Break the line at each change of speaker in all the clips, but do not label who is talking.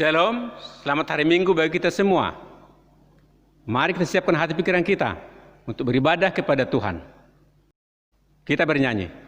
Shalom, selamat hari Minggu bagi kita semua. Mari kita siapkan hati pikiran kita untuk beribadah kepada Tuhan. Kita bernyanyi.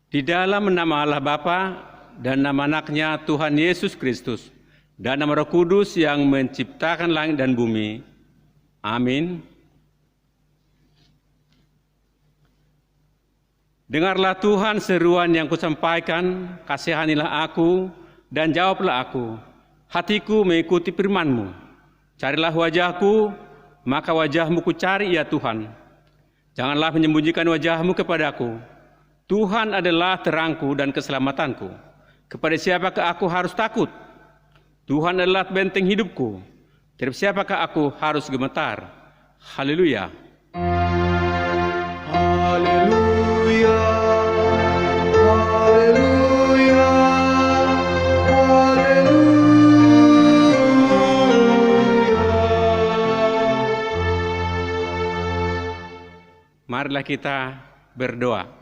Di dalam nama Allah Bapa dan nama anaknya Tuhan Yesus Kristus dan nama Roh Kudus yang menciptakan langit dan bumi. Amin. Dengarlah Tuhan seruan yang kusampaikan, kasihanilah aku dan jawablah aku. Hatiku mengikuti firman-Mu. Carilah wajah-Ku, maka wajah-Mu kucari ya Tuhan. Janganlah menyembunyikan wajah-Mu kepadaku. Tuhan adalah terangku dan keselamatanku. Kepada siapakah aku harus takut? Tuhan adalah benteng hidupku. Terhadap siapakah aku harus gemetar? Haleluya.
Haleluya. Haleluya. Haleluya.
Marilah kita berdoa.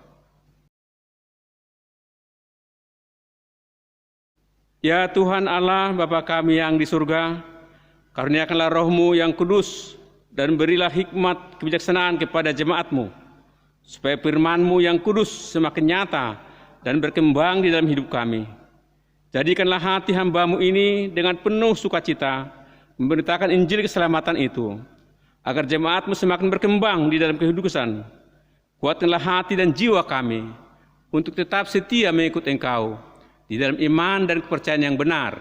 Ya Tuhan Allah, Bapa kami yang di surga, karuniakanlah Roh-Mu yang kudus dan berilah hikmat kebijaksanaan kepada jemaat-Mu, supaya firman-Mu yang kudus semakin nyata dan berkembang di dalam hidup kami. Jadikanlah hati hamba-Mu ini dengan penuh sukacita memberitakan Injil keselamatan itu, agar jemaat-Mu semakin berkembang di dalam kehidupan. Kuatkanlah hati dan jiwa kami untuk tetap setia mengikut Engkau di dalam iman dan kepercayaan yang benar,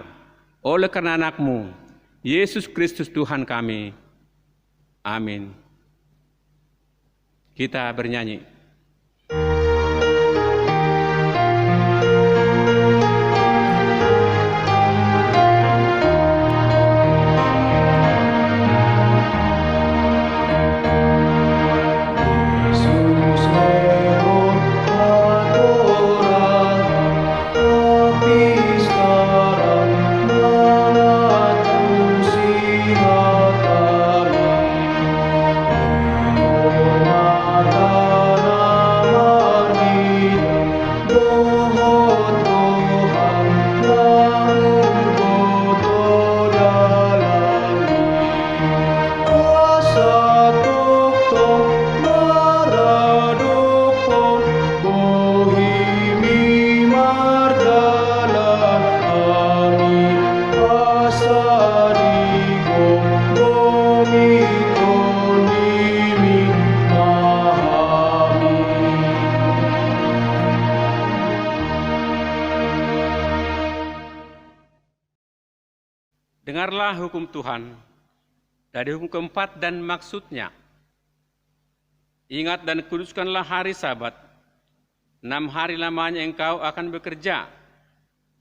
oleh karena anak-Mu, Yesus Kristus Tuhan kami. Amin. Kita bernyanyi. Dengarlah hukum Tuhan dari hukum keempat dan maksudnya. Ingat dan kuduskanlah hari Sabat. 6 hari lamanya engkau akan bekerja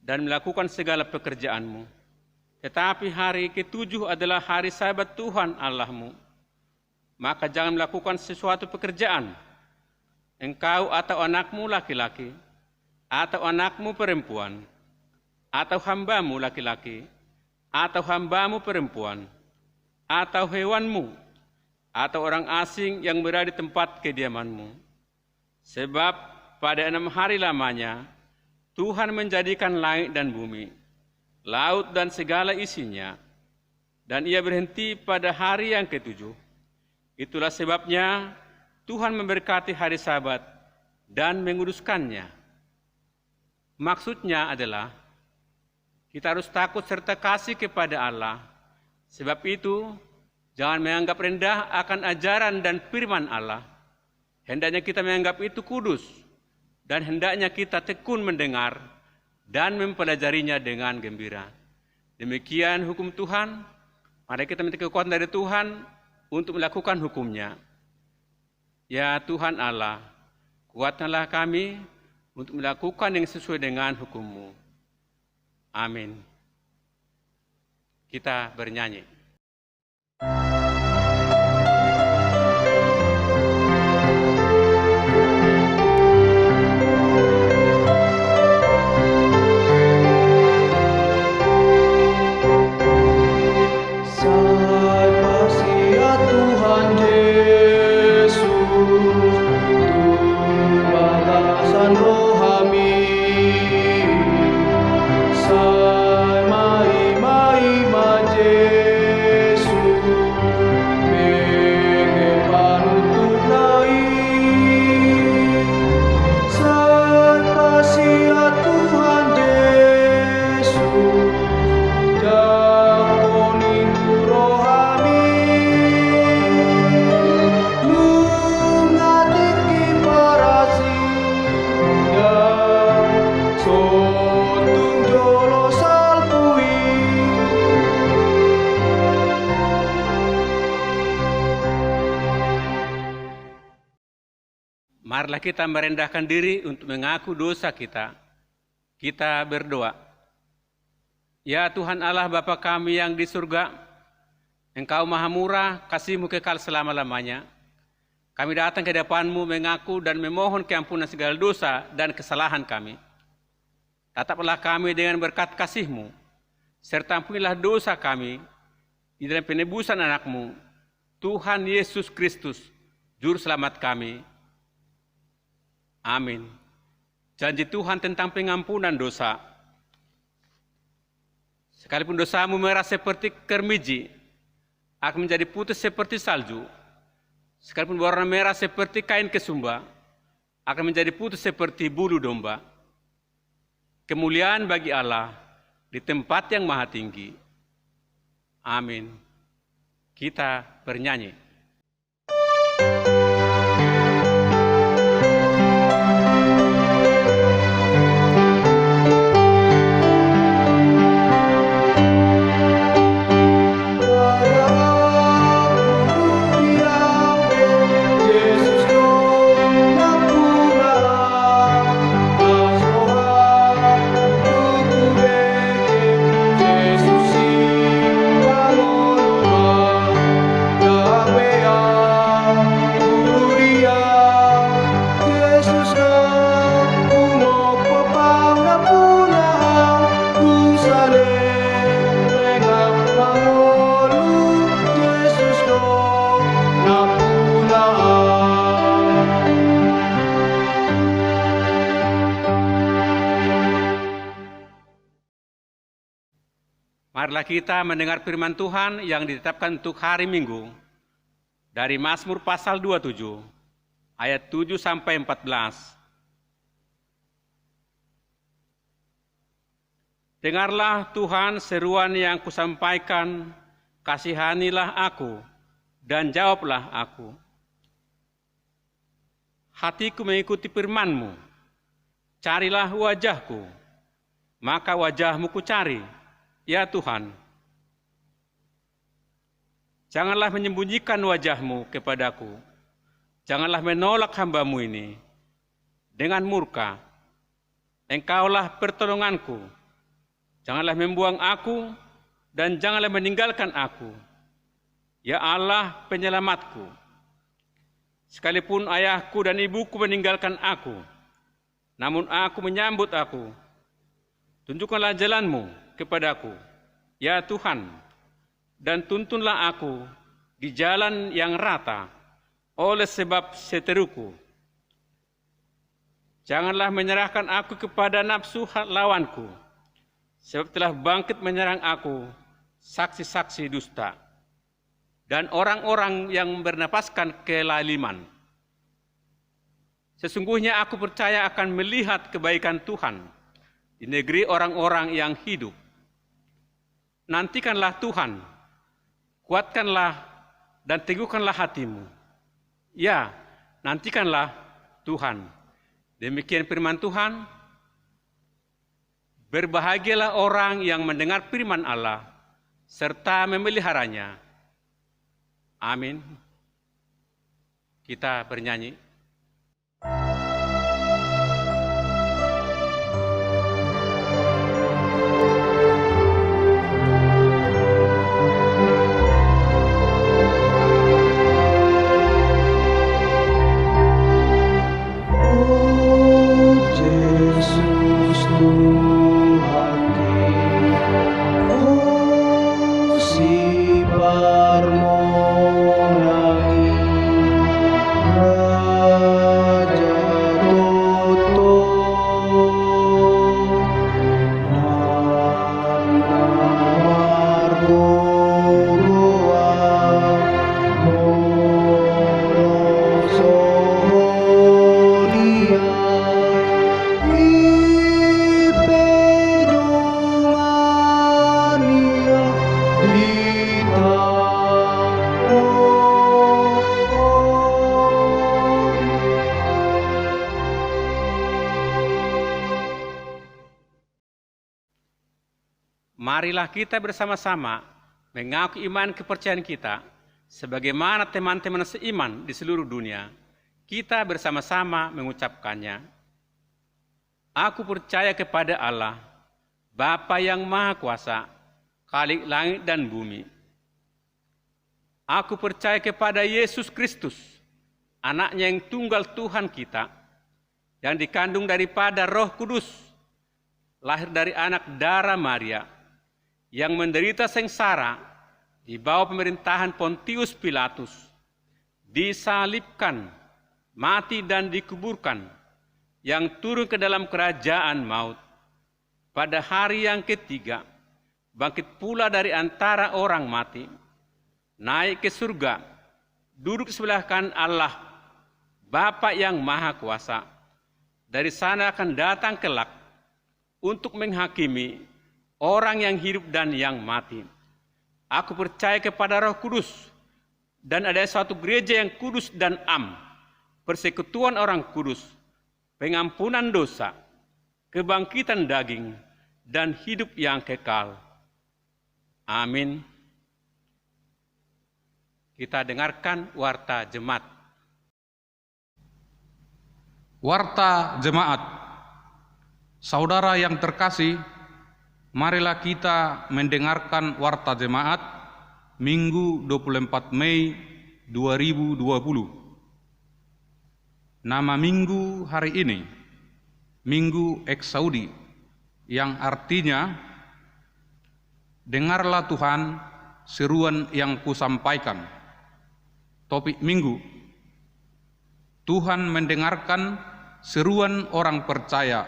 dan melakukan segala pekerjaanmu. Tetapi hari ke-7 adalah hari Sabat Tuhan Allahmu. Maka jangan melakukan sesuatu pekerjaan, engkau atau anakmu laki-laki, atau anakmu perempuan, atau hambamu laki-laki, atau hambamu perempuan, atau hewanmu, atau orang asing yang berada di tempat kediaman-Mu. Sebab pada 6 hari lamanya, Tuhan menjadikan langit dan bumi, laut dan segala isinya, dan Ia berhenti pada hari yang ke-7. Itulah sebabnya Tuhan memberkati hari Sabat dan menguduskannya. Maksudnya adalah kita harus takut serta kasih kepada Allah. Sebab itu, jangan menganggap rendah akan ajaran dan firman Allah. Hendaknya kita menganggap itu kudus, dan hendaknya kita tekun mendengar dan mempelajarinya dengan gembira. Demikian hukum Tuhan. Mari kita minta kekuatan dari Tuhan untuk melakukan hukum-Nya. Ya Tuhan Allah, kuatkanlah kami untuk melakukan yang sesuai dengan hukum-Mu. Amin. Kita bernyanyi. Marilah kita merendahkan diri untuk mengaku dosa kita. Kita berdoa. Ya Tuhan Allah Bapa kami yang di surga, Engkau maha murah, kasih-Mu kekal selama-lamanya. Kami datang ke hadapan-Mu mengaku dan memohon keampunan segala dosa dan kesalahan kami. Tataplah kami dengan berkat kasih-Mu, serta ampunilah dosa kami di dalam penebusan anak-Mu, Tuhan Yesus Kristus, Juru Selamat kami. Amin. Janji Tuhan tentang pengampunan dosa. Sekalipun dosamu merah seperti kermiji, akan menjadi putih seperti salju. Sekalipun berwarna merah seperti kain kesumba, akan menjadi putih seperti bulu domba. Kemuliaan bagi Allah di tempat yang maha tinggi. Amin. Kita bernyanyi. Marilah kita mendengar firman Tuhan yang ditetapkan untuk hari Minggu dari Mazmur pasal 27, ayat 7 sampai 14. Dengarlah Tuhan seruan yang kusampaikan, kasihanilah aku dan jawablah aku. Hatiku mengikuti firman-Mu, carilah wajah-Ku, maka wajah-Mu ku cari. Ya Tuhan, janganlah menyembunyikan wajah-Mu kepadaku, janganlah menolak hamba-Mu ini dengan murka. Engkaulah pertolonganku, janganlah membuang aku dan janganlah meninggalkan aku. Ya Allah penyelamatku, sekalipun ayahku dan ibuku meninggalkan aku, namun aku menyambut aku. Tunjukkanlah jalan-Mu kepadaku, ya Tuhan, dan tuntunlah aku di jalan yang rata oleh sebab seteruku. Janganlah menyerahkan aku kepada nafsu lawanku, sebab telah bangkit menyerang aku saksi-saksi dusta dan orang-orang yang bernapaskan kelaliman. Sesungguhnya aku percaya akan melihat kebaikan Tuhan di negeri orang-orang yang hidup. Nantikanlah Tuhan, kuatkanlah dan teguhkanlah hatimu. Ya, nantikanlah Tuhan. Demikian firman Tuhan. Berbahagialah orang yang mendengar firman Allah serta memeliharanya. Amin. Kita bernyanyi. Marilah kita bersama-sama mengaku iman kepercayaan kita sebagaimana teman-teman seiman di seluruh dunia. Kita bersama-sama mengucapkannya. Aku percaya kepada Allah, Bapa yang Maha Kuasa, Khalik langit dan bumi. Aku percaya kepada Yesus Kristus, Anaknya yang tunggal Tuhan kita, yang dikandung daripada Roh Kudus, lahir dari anak darah Maria, yang menderita sengsara di bawah pemerintahan Pontius Pilatus, disalibkan, mati dan dikuburkan, yang turun ke dalam kerajaan maut. Pada hari yang ketiga, bangkit pula dari antara orang mati, naik ke surga, duduk sebelah kanan Allah, Bapa yang Maha Kuasa. Dari sana akan datang kelak untuk menghakimi orang yang hidup dan yang mati. Aku percaya kepada Roh Kudus dan ada suatu gereja yang kudus dan am, persekutuan orang kudus, pengampunan dosa, kebangkitan daging, dan hidup yang kekal. Amin. Kita dengarkan warta jemaat.
Warta jemaat. Saudara yang terkasih, marilah kita mendengarkan warta jemaat Minggu 24 Mei 2020. Nama minggu hari ini, Minggu Eksaudi, yang artinya, dengarlah Tuhan seruan yang kusampaikan. Topik minggu, Tuhan mendengarkan seruan orang percaya.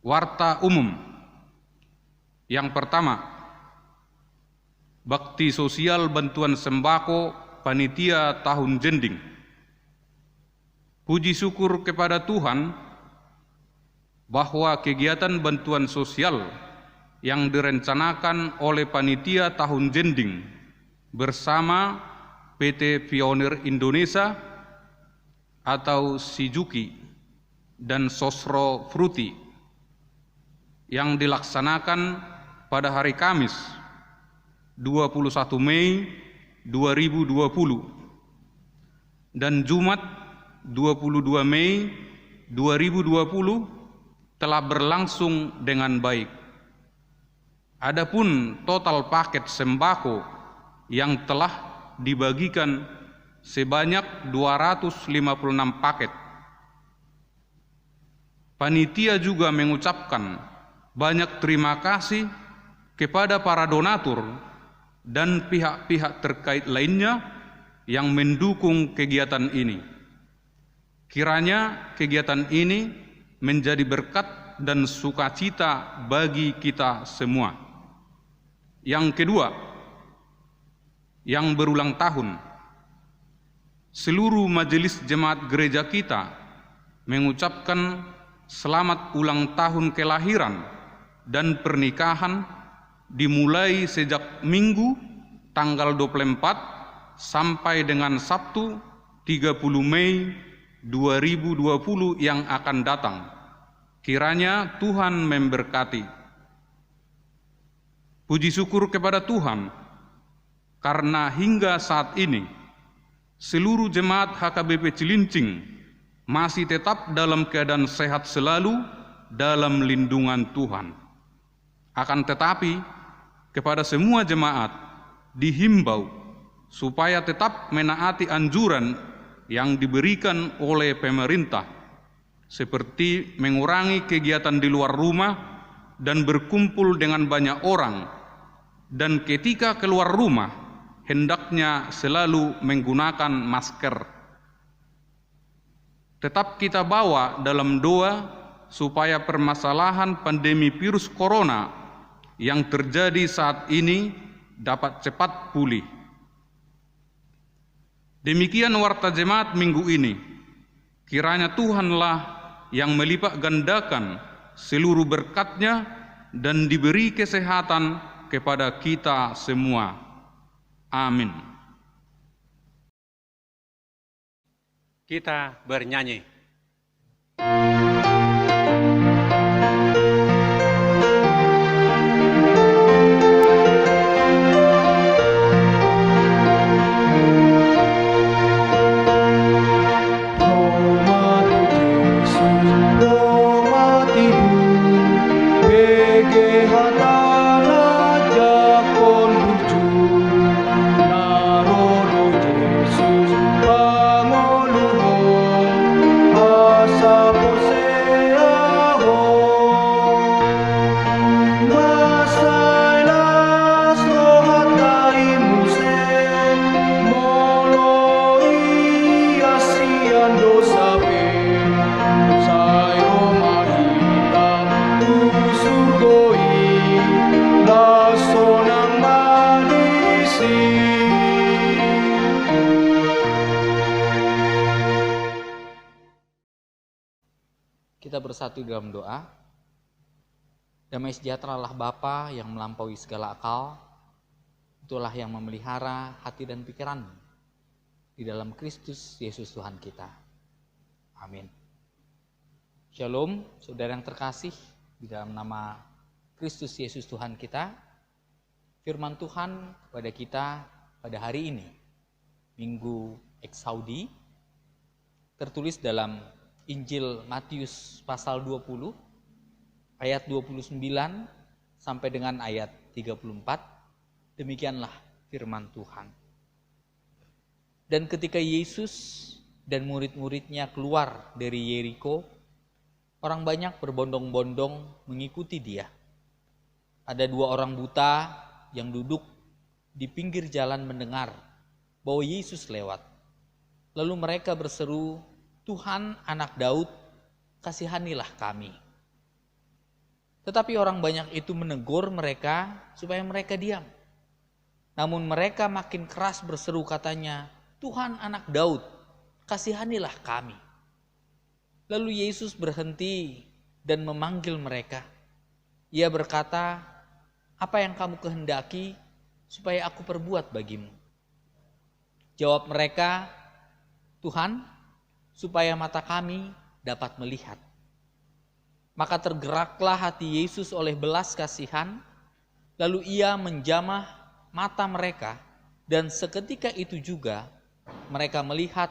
Warta umum. Yang pertama, bakti sosial bantuan sembako panitia tahun jending. Puji syukur kepada Tuhan bahwa kegiatan bantuan sosial yang direncanakan oleh panitia tahun jending bersama PT Pionir Indonesia atau Sijuki dan Sosro Fruti yang dilaksanakan pada hari Kamis 21 Mei 2020 dan Jumat 22 Mei 2020 telah berlangsung dengan baik. Adapun total paket sembako yang telah dibagikan sebanyak 256 paket. Panitia juga mengucapkan banyak terima kasih kepada para donatur dan pihak-pihak terkait lainnya yang mendukung kegiatan ini. Kiranya kegiatan ini menjadi berkat dan sukacita bagi kita semua. Yang kedua, yang berulang tahun, seluruh majelis jemaat gereja kita mengucapkan selamat ulang tahun kelahiran dan pernikahan dimulai sejak Minggu tanggal 24 sampai dengan Sabtu 30 Mei 2020 yang akan datang. Kiranya Tuhan memberkati. Puji syukur kepada Tuhan karena hingga saat ini seluruh jemaat HKBP Cilincing masih tetap dalam keadaan sehat selalu dalam lindungan Tuhan. Akan tetapi, kepada semua jemaat dihimbau supaya tetap menaati anjuran yang diberikan oleh pemerintah, seperti mengurangi kegiatan di luar rumah dan berkumpul dengan banyak orang, dan ketika keluar rumah hendaknya selalu menggunakan masker. Tetap kita bawa dalam doa supaya permasalahan pandemi virus corona yang terjadi saat ini dapat cepat pulih. Demikian warta jemaat minggu ini. Kiranya Tuhanlah yang melipat gandakan seluruh berkat-Nya dan diberi kesehatan kepada kita semua. Amin.
Kita bernyanyi.
Kita bersatu dalam doa. Damai sejahtera Allah Bapa yang melampaui segala akal, itulah yang memelihara hati dan pikiranmu di dalam Kristus Yesus Tuhan kita. Amin. Shalom, saudara yang terkasih, di dalam nama Kristus Yesus Tuhan kita. Firman Tuhan kepada kita pada hari ini, Minggu Eksaudi, tertulis dalam Injil Matius pasal 20 ayat 29 sampai dengan ayat 34. Demikianlah firman Tuhan. Dan ketika Yesus dan murid-muridnya keluar dari Yeriko, orang banyak berbondong-bondong mengikuti dia. Ada 2 orang buta yang duduk di pinggir jalan mendengar bahwa Yesus lewat. Lalu mereka berseru, "Tuhan, Anak Daud, kasihanilah kami." Tetapi orang banyak itu menegur mereka supaya mereka diam. Namun mereka makin keras berseru katanya, "Tuhan, Anak Daud, kasihanilah kami." Lalu Yesus berhenti dan memanggil mereka. Ia berkata, "Apa yang kamu kehendaki supaya aku perbuat bagimu?" Jawab mereka, "Tuhan, supaya mata kami dapat melihat." Maka tergeraklah hati Yesus oleh belas kasihan, lalu ia menjamah mata mereka, dan seketika itu juga mereka melihat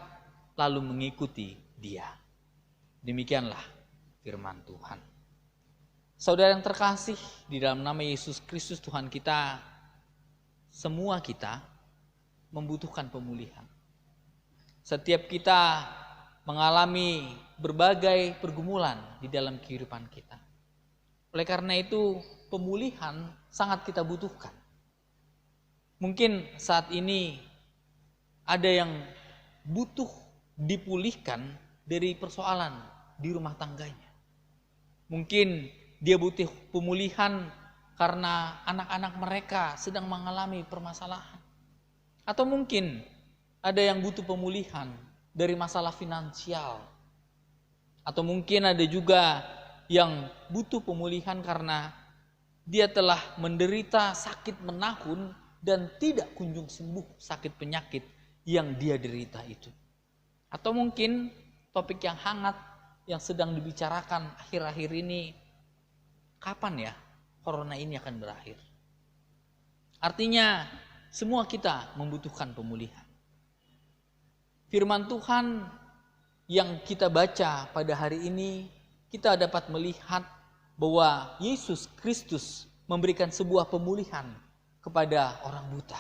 lalu mengikuti dia. Demikianlah firman Tuhan. Saudara yang terkasih, di dalam nama Yesus Kristus Tuhan kita, semua kita membutuhkan pemulihan. Setiap kita mengalami berbagai pergumulan di dalam kehidupan kita. Oleh karena itu, pemulihan sangat kita butuhkan. Mungkin saat ini ada yang butuh dipulihkan dari persoalan di rumah tangganya. Mungkin dia butuh pemulihan karena anak-anak mereka sedang mengalami permasalahan. Atau mungkin ada yang butuh pemulihan dari masalah finansial. Atau mungkin ada juga yang butuh pemulihan karena dia telah menderita sakit menahun dan tidak kunjung sembuh sakit penyakit yang dia derita itu. Atau mungkin topik yang hangat yang sedang dibicarakan akhir-akhir ini, kapan ya corona ini akan berakhir? Artinya semua kita membutuhkan pemulihan. Firman Tuhan yang kita baca pada hari ini, kita dapat melihat bahwa Yesus Kristus memberikan sebuah pemulihan kepada orang buta.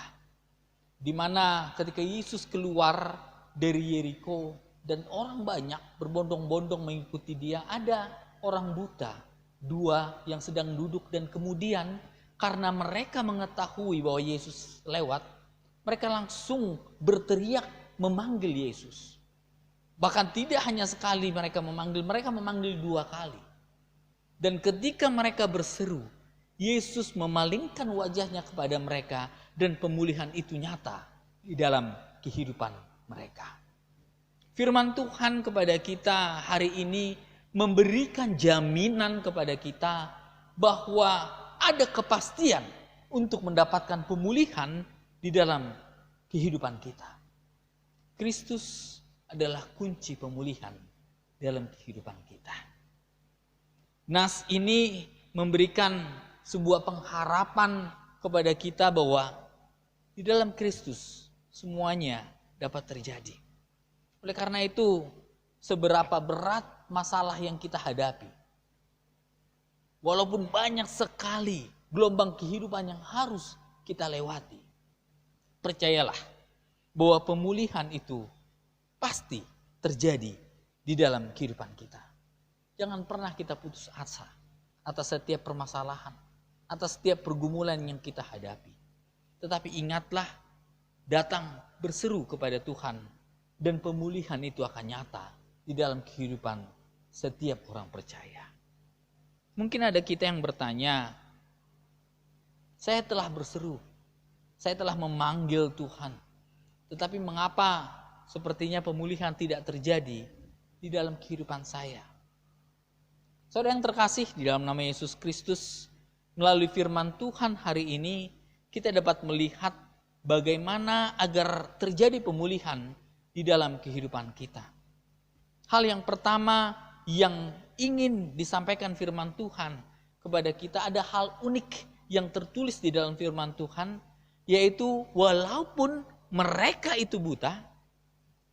Di mana ketika Yesus keluar dari Yeriko dan orang banyak berbondong-bondong mengikuti dia, ada orang buta, 2 yang sedang duduk, dan kemudian karena mereka mengetahui bahwa Yesus lewat, mereka langsung berteriak memanggil Yesus. Bahkan tidak hanya sekali mereka memanggil 2 kali. Dan ketika mereka berseru, Yesus memalingkan wajahnya kepada mereka dan pemulihan itu nyata di dalam kehidupan mereka. Firman Tuhan kepada kita hari ini memberikan jaminan kepada kita bahwa ada kepastian untuk mendapatkan pemulihan di dalam kehidupan kita. Kristus adalah kunci pemulihan dalam kehidupan kita. Nas ini memberikan sebuah pengharapan kepada kita bahwa di dalam Kristus semuanya dapat terjadi. Oleh karena itu, seberapa berat masalah yang kita hadapi, walaupun banyak sekali gelombang kehidupan yang harus kita lewati, percayalah bahwa pemulihan itu pasti terjadi di dalam kehidupan kita. Jangan pernah kita putus asa atas setiap permasalahan, atas setiap pergumulan yang kita hadapi. Tetapi ingatlah, datang berseru kepada Tuhan dan pemulihan itu akan nyata di dalam kehidupan setiap orang percaya. Mungkin ada kita yang bertanya, saya telah berseru, saya telah memanggil Tuhan, tetapi mengapa sepertinya pemulihan tidak terjadi di dalam kehidupan saya? Saudara yang terkasih, di dalam nama Yesus Kristus, melalui firman Tuhan hari ini, kita dapat melihat bagaimana agar terjadi pemulihan di dalam kehidupan kita. Hal yang pertama yang ingin disampaikan firman Tuhan kepada kita, ada hal unik yang tertulis di dalam firman Tuhan, yaitu walaupun mereka itu buta,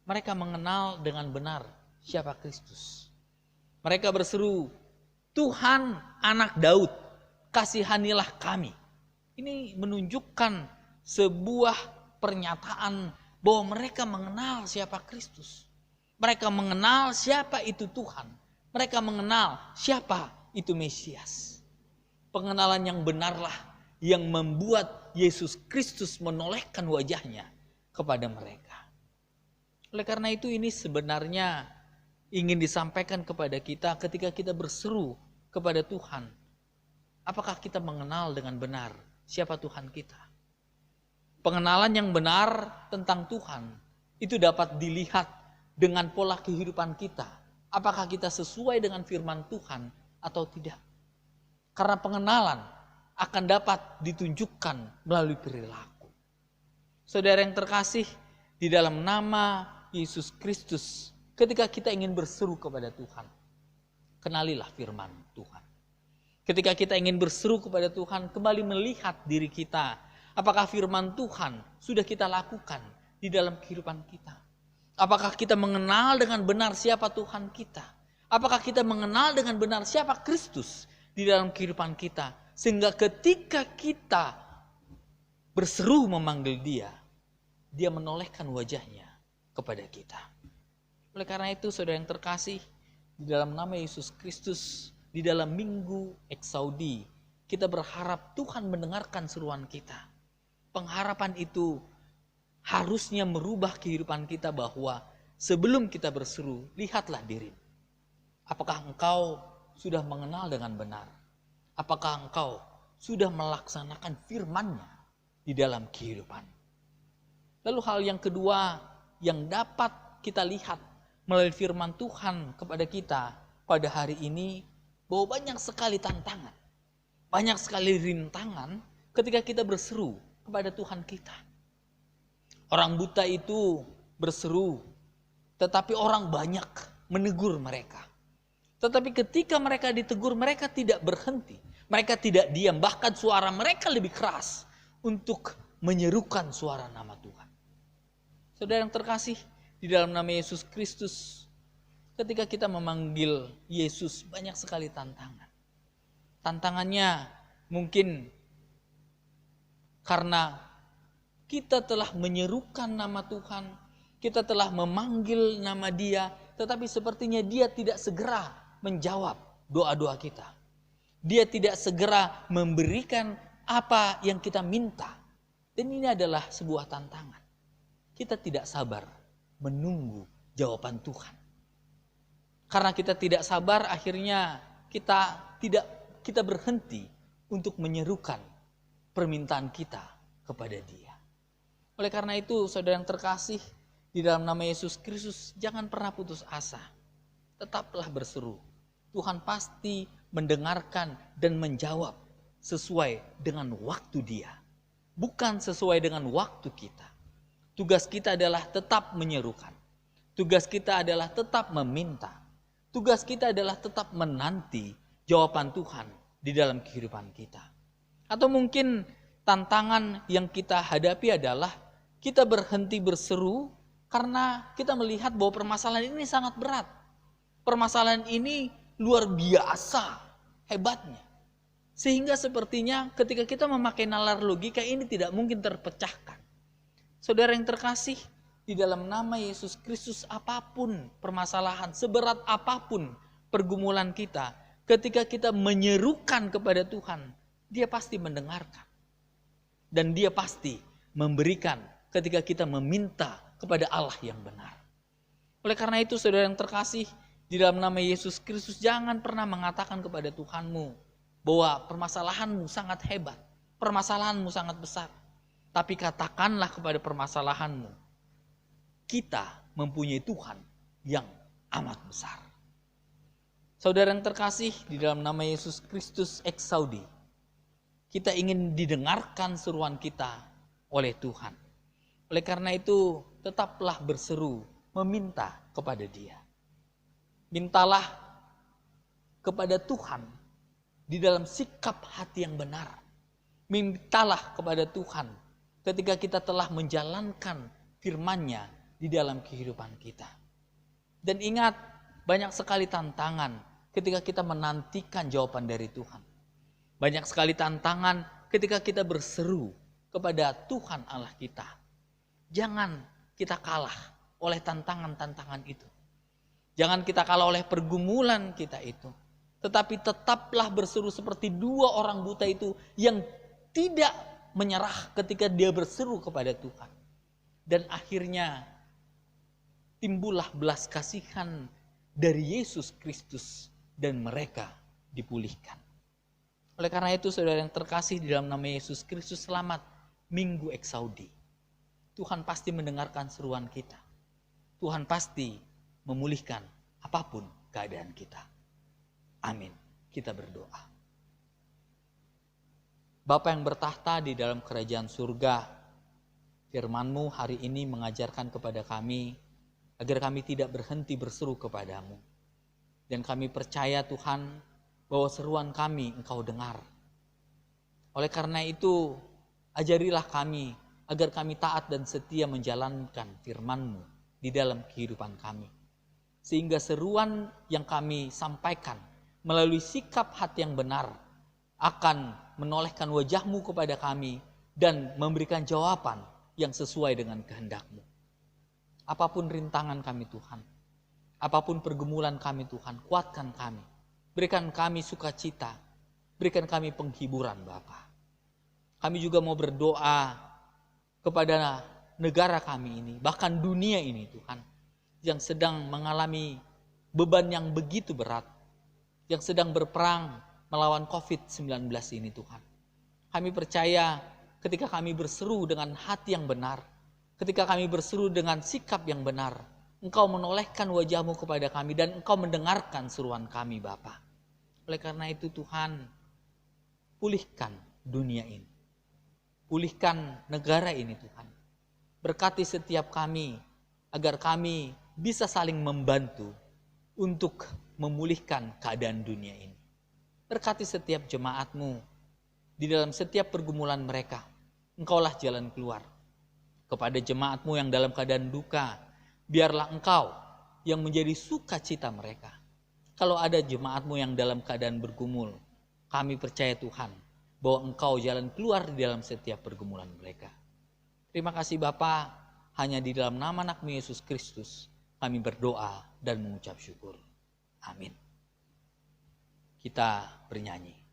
mereka mengenal dengan benar siapa Kristus. Mereka berseru, Tuhan anak Daud, kasihanilah kami. Ini menunjukkan sebuah pernyataan bahwa mereka mengenal siapa Kristus. Mereka mengenal siapa itu Tuhan. Mereka mengenal siapa itu Mesias. Pengenalan yang benarlah yang membuat Yesus Kristus menolehkan wajahnya kepada mereka. Oleh karena itu ini sebenarnya ingin disampaikan kepada kita ketika kita berseru kepada Tuhan. Apakah kita mengenal dengan benar siapa Tuhan kita? Pengenalan yang benar tentang Tuhan itu dapat dilihat dengan pola kehidupan kita. Apakah kita sesuai dengan firman Tuhan atau tidak? Karena pengenalan akan dapat ditunjukkan melalui perilaku. Saudara yang terkasih, di dalam nama Yesus Kristus, ketika kita ingin berseru kepada Tuhan, kenalilah firman Tuhan. Ketika kita ingin berseru kepada Tuhan, kembali melihat diri kita. Apakah firman Tuhan sudah kita lakukan di dalam kehidupan kita? Apakah kita mengenal dengan benar siapa Tuhan kita? Apakah kita mengenal dengan benar siapa Kristus di dalam kehidupan kita? Sehingga ketika kita berseru memanggil Dia, Dia menolehkan wajahnya kepada kita. Oleh karena itu, saudara yang terkasih, di dalam nama Yesus Kristus, di dalam Minggu Eksaudi, kita berharap Tuhan mendengarkan seruan kita. Pengharapan itu harusnya merubah kehidupan kita bahwa sebelum kita berseru, lihatlah dirimu. Apakah engkau sudah mengenal dengan benar? Apakah engkau sudah melaksanakan firman-Nya di dalam kehidupan? Lalu hal yang kedua yang dapat kita lihat melalui firman Tuhan kepada kita pada hari ini, bahwa banyak sekali tantangan, banyak sekali rintangan ketika kita berseru kepada Tuhan kita. Orang buta itu berseru, tetapi orang banyak menegur mereka. Tetapi ketika mereka ditegur, mereka tidak berhenti. Mereka tidak diam, bahkan suara mereka lebih keras untuk menyerukan suara nama Tuhan. Saudara yang terkasih, di dalam nama Yesus Kristus, ketika kita memanggil Yesus, banyak sekali tantangan. Tantangannya mungkin karena kita telah menyerukan nama Tuhan, kita telah memanggil nama Dia, tetapi sepertinya Dia tidak segera menjawab doa-doa kita. Dia tidak segera memberikan apa yang kita minta. Dan ini adalah sebuah tantangan. Kita tidak sabar menunggu jawaban Tuhan. Karena kita tidak sabar, akhirnya kita berhenti untuk menyerukan permintaan kita kepada Dia. Oleh karena itu, saudara yang terkasih, di dalam nama Yesus Kristus, jangan pernah putus asa. Tetaplah berseru. Tuhan pasti mendengarkan dan menjawab sesuai dengan waktu Dia, bukan sesuai dengan waktu kita. Tugas kita adalah tetap menyerukan. Tugas kita adalah tetap meminta. Tugas kita adalah tetap menanti jawaban Tuhan di dalam kehidupan kita. Atau mungkin tantangan yang kita hadapi adalah kita berhenti berseru karena kita melihat bahwa permasalahan ini sangat berat. Permasalahan ini luar biasa hebatnya. Sehingga sepertinya ketika kita memakai nalar logika ini tidak mungkin terpecahkan. Saudara yang terkasih, di dalam nama Yesus Kristus, apapun permasalahan, seberat apapun pergumulan kita, ketika kita menyerukan kepada Tuhan, Dia pasti mendengarkan. Dan Dia pasti memberikan ketika kita meminta kepada Allah yang benar. Oleh karena itu, saudara yang terkasih, di dalam nama Yesus Kristus, jangan pernah mengatakan kepada Tuhanmu bahwa permasalahanmu sangat hebat, permasalahanmu sangat besar. Tapi katakanlah kepada permasalahanmu, kita mempunyai Tuhan yang amat besar. Saudara yang terkasih, di dalam nama Yesus Kristus Eksaudi, kita ingin didengarkan seruan kita oleh Tuhan. Oleh karena itu, tetaplah berseru, meminta kepada Dia. Mintalah kepada Tuhan di dalam sikap hati yang benar. Mintalah kepada Tuhan ketika kita telah menjalankan firman-Nya di dalam kehidupan kita. Dan ingat, banyak sekali tantangan ketika kita menantikan jawaban dari Tuhan. Banyak sekali tantangan ketika kita berseru kepada Tuhan Allah kita. Jangan kita kalah oleh tantangan-tantangan itu. Jangan kita kalah oleh pergumulan kita itu. Tetapi tetaplah berseru seperti dua orang buta itu yang tidak menyerah ketika dia berseru kepada Tuhan. Dan akhirnya timbullah belas kasihan dari Yesus Kristus dan mereka dipulihkan. Oleh karena itu, saudara yang terkasih, di dalam nama Yesus Kristus, selamat Minggu Eksaudi. Tuhan pasti mendengarkan seruan kita. Tuhan pasti memulihkan apapun keadaan kita. Amin. Kita berdoa. Bapa yang bertahta di dalam kerajaan surga, firman-Mu hari ini mengajarkan kepada kami agar kami tidak berhenti berseru kepadamu. Dan kami percaya Tuhan bahwa seruan kami Engkau dengar. Oleh karena itu, ajarilah kami agar kami taat dan setia menjalankan firman-Mu di dalam kehidupan kami. Sehingga seruan yang kami sampaikan melalui sikap hati yang benar akan menolehkan wajah-Mu kepada kami dan memberikan jawaban yang sesuai dengan kehendak-Mu. Apapun rintangan kami Tuhan, apapun pergumulan kami Tuhan, kuatkan kami. Berikan kami sukacita, berikan kami penghiburan Bapa. Kami juga mau berdoa kepada negara kami ini, bahkan dunia ini Tuhan, yang sedang mengalami beban yang begitu berat, yang sedang berperang melawan COVID-19 ini Tuhan. Kami percaya ketika kami berseru dengan hati yang benar, ketika kami berseru dengan sikap yang benar, Engkau menolehkan wajah-Mu kepada kami dan Engkau mendengarkan seruan kami Bapa. Oleh karena itu Tuhan, pulihkan dunia ini. Pulihkan negara ini Tuhan. Berkati setiap kami agar kami bisa saling membantu untuk memulihkan keadaan dunia ini. Berkati setiap jemaat-Mu di dalam setiap pergumulan mereka. Engkaulah jalan keluar. Kepada jemaat-Mu yang dalam keadaan duka, biarlah Engkau yang menjadi sukacita mereka. Kalau ada jemaat-Mu yang dalam keadaan bergumul, kami percaya Tuhan bahwa Engkau jalan keluar di dalam setiap pergumulan mereka. Terima kasih Bapa, hanya di dalam nama anak-Mu Yesus Kristus kami berdoa dan mengucap syukur. Amin. Kita bernyanyi.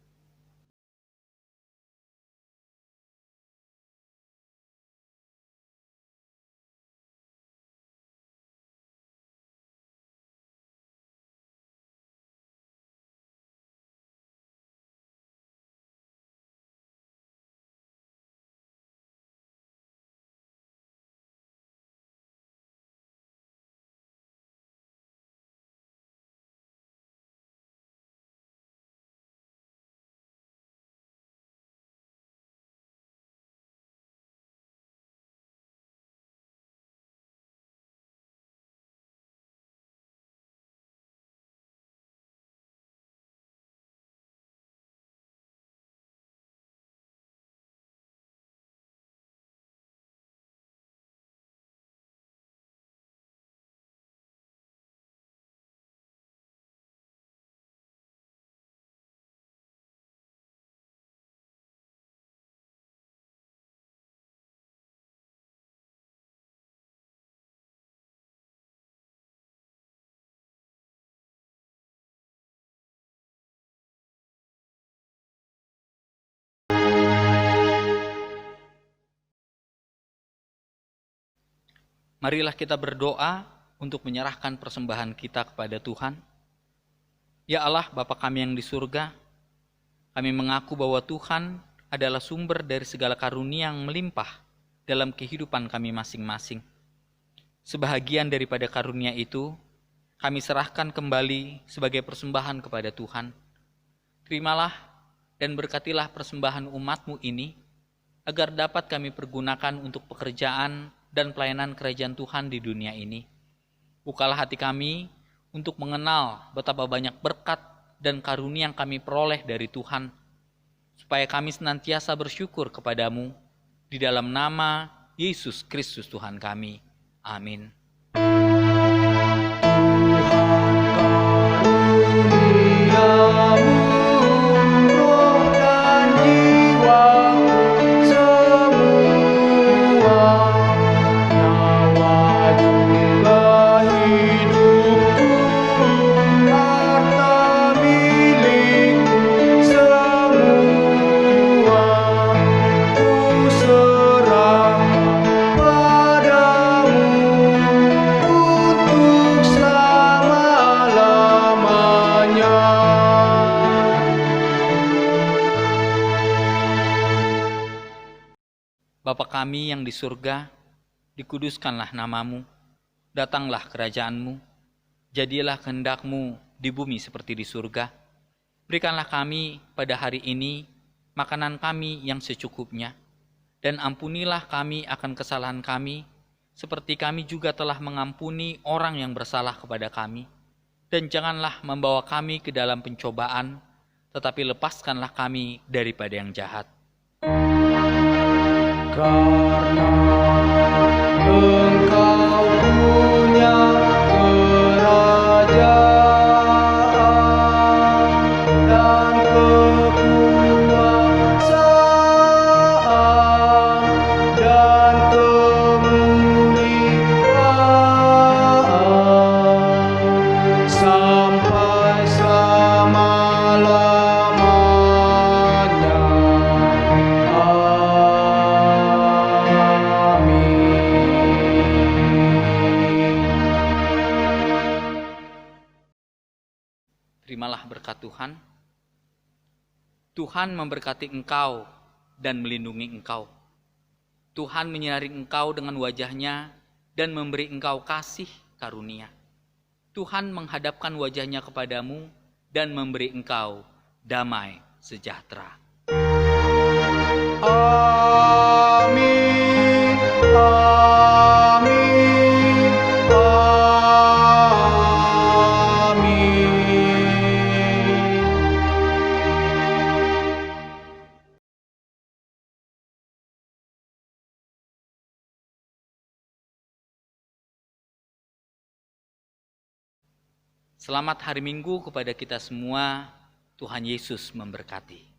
Marilah kita berdoa untuk menyerahkan persembahan kita kepada Tuhan. Ya Allah, Bapa kami yang di surga, kami mengaku bahwa Tuhan adalah sumber dari segala karunia yang melimpah dalam kehidupan kami masing-masing. Sebahagian daripada karunia itu, kami serahkan kembali sebagai persembahan kepada Tuhan. Terimalah dan berkatilah persembahan umat-Mu ini, agar dapat kami pergunakan untuk pekerjaan dan pelayanan kerajaan Tuhan di dunia ini. Bukalah hati kami untuk mengenal betapa banyak berkat dan karunia yang kami peroleh dari Tuhan, supaya kami senantiasa bersyukur kepadamu di dalam nama Yesus Kristus Tuhan kami. Amin. Bapa kami yang di surga, dikuduskanlah namamu, datanglah kerajaan-Mu, jadilah kehendak-Mu di bumi seperti di surga. Berikanlah kami pada hari ini makanan kami yang secukupnya, dan ampunilah kami akan kesalahan kami, seperti kami juga telah mengampuni orang yang bersalah kepada kami. Dan janganlah membawa kami ke dalam pencobaan, tetapi lepaskanlah kami daripada yang jahat.
Karena Engkau punya kerajaan dan kekuasaan dan kemuliaan sampai selama-lamanya. Amin.
Tuhan. Tuhan memberkati engkau dan melindungi engkau. Tuhan menyinari engkau dengan wajah-Nya dan memberi engkau kasih karunia. Tuhan menghadapkan wajah-Nya kepadamu dan memberi engkau damai sejahtera.
Amin. Amin. Amin.
Selamat hari Minggu kepada kita semua. Tuhan Yesus memberkati.